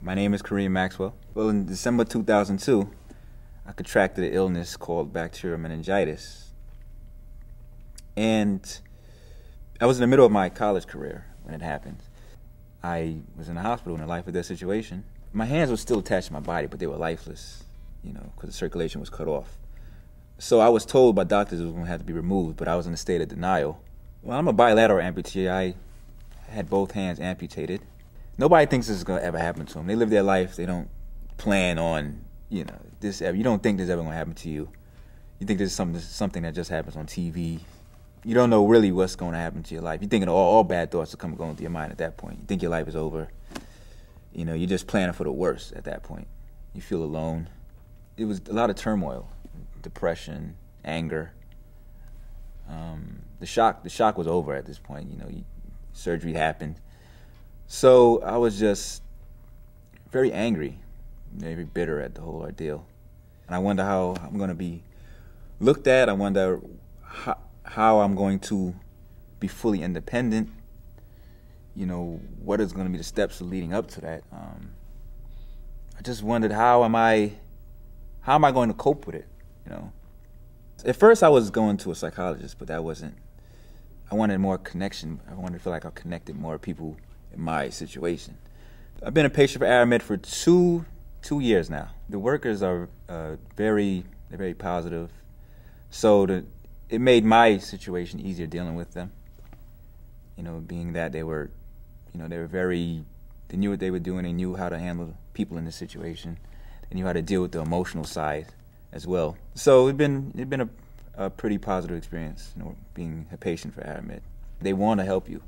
My name is Kareem Maxwell. Well, in December 2002, I contracted an illness called bacterial meningitis. And I was in the middle of my college career when it happened. I was in the hospital in a life or death situation. My hands were still attached to my body, but they were lifeless, because the circulation was cut off. So I was told by doctors it was going to have to be removed, but I was in a state of denial. Well, I'm a bilateral amputee. I had both hands amputated. Nobody thinks this is going to ever happen to them. They live their life. They don't plan on, this ever. You don't think this is ever going to happen to you. You think this is something that just happens on TV. You don't know really what's going to happen to your life. You're thinking all bad thoughts are going through your mind at that point. You think your life is over. You're just planning for the worst at that point. You feel alone. It was a lot of turmoil, depression, anger. The shock was over at this point. Surgery happened. So I was just very angry, very bitter at the whole ordeal. And I wonder how I'm going to be looked at. I wonder how I'm going to be fully independent. What is going to be the steps leading up to that? I just wondered how am I going to cope with it? At first I was going to a psychologist, but that wasn't. I wanted more connection. I wanted to feel like I connected more people in my situation. I've been a patient for Arimed for two years now. The workers are very positive, so it made my situation easier dealing with them. Being that they were they knew what they were doing. They knew how to handle people in this situation. They knew how to deal with the emotional side as well. So it'd been a pretty positive experience, being a patient for Arimed. They want to help you.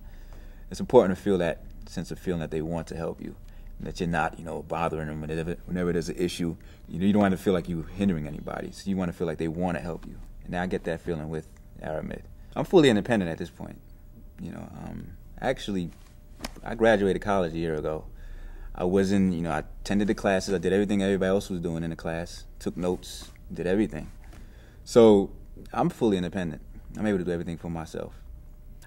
It's important to feel that sense of feeling that they want to help you, and that you're not, bothering them whenever there's an issue. You don't want to feel like you're hindering anybody. So you want to feel like they want to help you. And I get that feeling with Arimed. I'm fully independent at this point. Actually, I graduated college a year ago. I attended the classes. I did everything everybody else was doing in the class. Took notes, did everything. So I'm fully independent. I'm able to do everything for myself.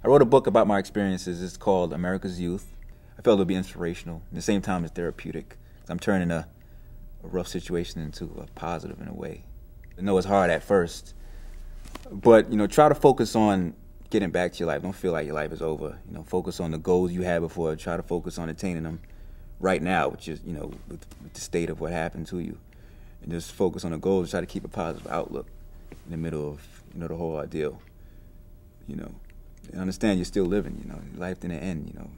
I wrote a book about my experiences. It's called America's Youth. I felt it would be inspirational. At the same time, it's therapeutic. I'm turning a rough situation into a positive in a way. I know it's hard at first, but try to focus on getting back to your life. Don't feel like your life is over. Focus on the goals you had before. Try to focus on attaining them right now, which is with the state of what happened to you, and just focus on the goals. Try to keep a positive outlook in the middle of the whole ordeal. And understand you're still living. Life didn't end.